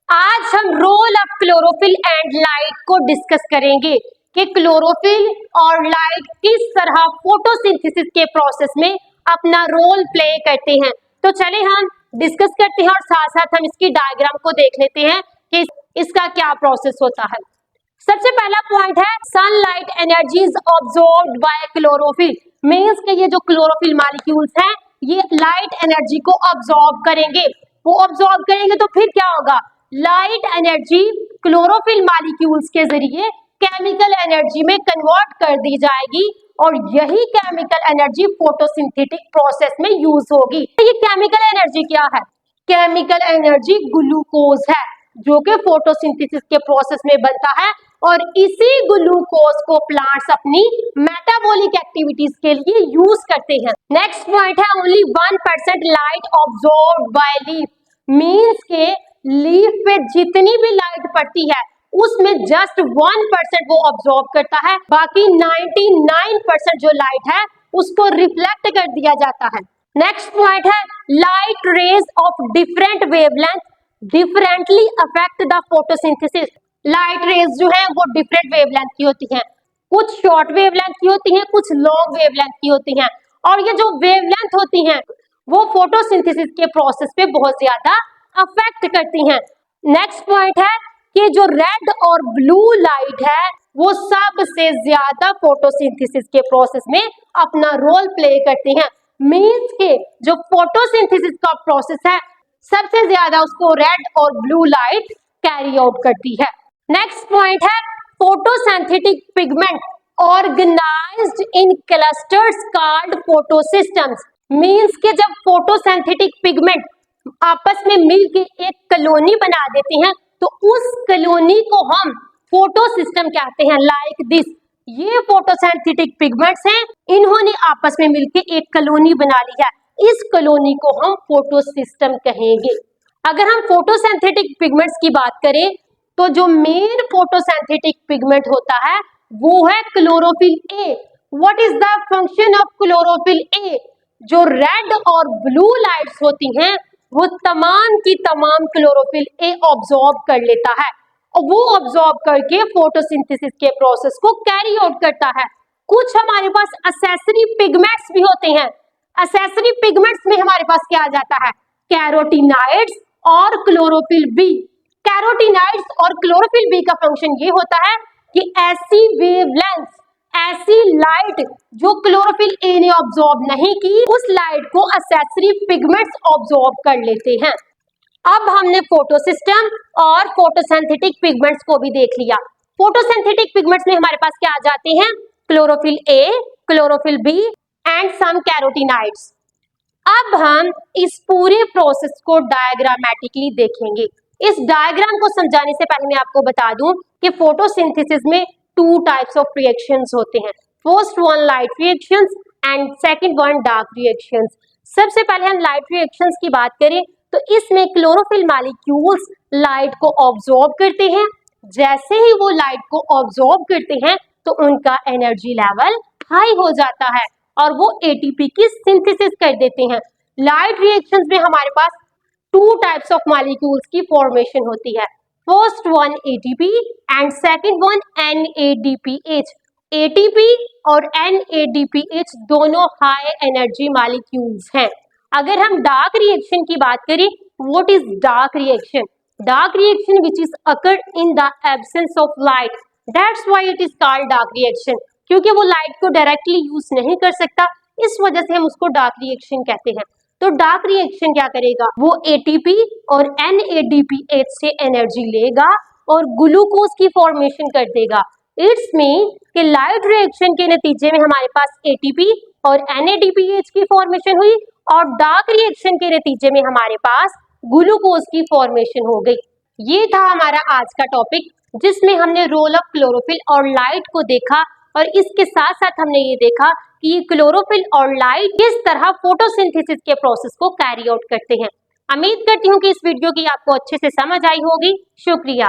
आज हम role of chlorophyll and light को डिस्कस करेंगे कि क्लोरोफिल और लाइट किस तरह फोटोसिंथेसिस के प्रोसेस में अपना रोल प्ले करते हैं। तो चले हम डिस्कस करते हैं और साथ साथ हम इसकी डायग्राम को देख लेते हैं कि इसका क्या प्रोसेस होता है। सबसे पहला पॉइंट है sunlight energy is absorbed by chlorophyll. Means के ये जो क्लोरोफिल मॉलिक्यूल्स हैं ये लाइट एनर्जी को ऑब्जॉर्ब करेंगे। वो ऑब्जॉर्ब करेंगे तो फिर क्या होगा, लाइट एनर्जी क्लोरोफिल मॉलिक्यूल्स के जरिए केमिकल एनर्जी में कन्वर्ट कर दी जाएगी और यही केमिकल एनर्जी फोटोसिंथेटिक प्रोसेस में यूज होगी। ये केमिकल एनर्जी क्या है? केमिकल एनर्जी ग्लूकोज है जो कि फोटोसिंथेसिस के प्रोसेस में बनता है और इसी ग्लूकोज को प्लांट्स अपनी मेटाबॉलिक एक्टिविटीज के लिए यूज करते हैं। नेक्स्ट पॉइंट है only 1% light absorbed by leaf. Means के लीफ पे जितनी भी लाइट पड़ती है उसमें जस्ट 1% वो ऑब्जॉर्ब करता है, बाकी 99% जो लाइट है उसको रिफ्लेक्ट कर दिया जाता है। नेक्स्ट पॉइंट है light rays of different wavelength differently affect the photosynthesis. Light rays जो है वो डिफरेंट वेवलेंथ की होती हैं, कुछ शॉर्ट वेवलेंथ की होती हैं, कुछ लॉन्ग वेवलेंथ की होती हैं और ये जो वेवलेंथ होती हैं वो फोटोसिंथेसिस के प्रोसेस पे बहुत ज्यादा अफेक्ट करती हैं। नेक्स्ट पॉइंट है कि जो रेड और ब्लू लाइट है वो सबसे ज्यादा फोटोसिंथेसिस के प्रोसेस में अपना रोल प्ले करती हैं। मींस के जो फोटोसिंथेसिस का प्रोसेस है सबसे ज्यादा उसको रेड और ब्लू लाइट कैरी आउट करती है। नेक्स्ट पॉइंट है फोटोसिंथेटिक पिगमेंट ऑर्गेनाइज्ड इन क्लस्टर्स कॉल्ड फोटोसिस्टम्स। मींस के जब फोटोसिंथेटिक पिगमेंट आपस में मिलकर एक कॉलोनी बना देते हैं तो उस कॉलोनी को हम फोटोसिस्टम कहते हैं। लाइक दिस, ये फोटोसिंथेटिक पिगमेंट्स हैं, इन्होंने आपस में मिलकर एक कॉलोनी बना ली है, इस कॉलोनी को हम फोटोसिस्टम कहेंगे। अगर हम फोटोसिंथेटिक पिगमेंट्स की बात करें तो जो मेन फोटोसिंथेटिक पिगमेंट होता है वो है chlorophyll A. What is the function of chlorophyll A? जो रेड और ब्लू लाइट्स होती हैं वो तमाम की तमाम क्लोरोफिल ए ऑब्जॉर्ब कर लेता है और वो ऑब्जॉर्ब करके फोटोसिंथेसिस के प्रोसेस को कैरी आउट करता है। कुछ हमारे पास एक्सेसरी पिगमेंट्स भी होते हैं। एक्सेसरी पिगमेंट्स में हमारे पास क्या आ जाता है, कैरोटीनॉइड्स और क्लोरोफिल बी। कैरोटीनॉइड्स और क्लोरोफिल बी का फंक्शन ये होता है कि ऐसी वेवलेंथ, ऐसी लाइट जो क्लोरोफिल ए ने ऑब्जॉर्ब नहीं की उस लाइट को एक्सेसरी पिगमेंट्स ऑब्जॉर्ब कर लेते हैं। अब हमने फोटोसिस्टम और फोटोसिंथेटिक पिगमेंट्स को भी देख लिया। फोटोसिंथेटिक पिगमेंट्स में हमारे पास क्या आ जाते हैं, chlorophyll A, chlorophyll B and some carotenoids. अब हम इस पूरे प्रोसेस को डायग्रामेटिकली देखेंगे। इस डायग्राम को समझाने से पहले मैं आपको बता दूं कि फोटोसिंथेसिस में टू टाइप्स ऑफ रिएक्शंस होते हैं। First one light reactions and second one dark reactions. सबसे पहले हम लाइट रिएक्शंस की बात करें तो इसमें क्लोरोफिल मॉलिक्यूल्स लाइट को ऑब्जॉर्ब करते हैं। जैसे ही वो लाइट को ऑब्जॉर्ब करते हैं तो उनका एनर्जी लेवल हाई हो जाता है और वो एटीपी की सिंथेसिस कर देते हैं। लाइट रिएक्शंस में हमारे पास टू टाइप्स ऑफ मॉलिक्यूल्स की फॉर्मेशन होती है। First one ATP and second one NADPH. ATP और एनएडीपीएच दोनों हाई एनर्जी मॉलिक्यूल्स हैं। अगर हम डार्क रिएक्शन की बात करें, what is dark reaction? Dark reaction which is occur in the absence of light, that's why it is called dark reaction. क्योंकि वो लाइट को डायरेक्टली यूज नहीं कर सकता, इस वजह से हम उसको डार्क रिएक्शन कहते हैं। तो डार्क रिएक्शन क्या करेगा, वो एटीपी और एनएडीपीएच से एनर्जी लेगा और ग्लूकोज की फॉर्मेशन कर देगा। इट्स मीन कि लाइट रिएक्शन के नतीजे में हमारे पास एटीपी और एनएडीपीएच की फॉर्मेशन हुई और डार्क रिएक्शन के नतीजे में हमारे पास ग्लूकोज की फॉर्मेशन हो गई। ये था हमारा आज का टॉपिक जिसमें हमने रोल ऑफ क्लोरोफिल और लाइट को देखा और इसके साथ साथ हमने ये देखा कि ये क्लोरोफिल और लाइट किस तरह फोटोसिंथेसिस के प्रोसेस को कैरी आउट करते हैं। उम्मीद करती हूँ कि इस वीडियो की आपको अच्छे से समझ आई होगी। शुक्रिया।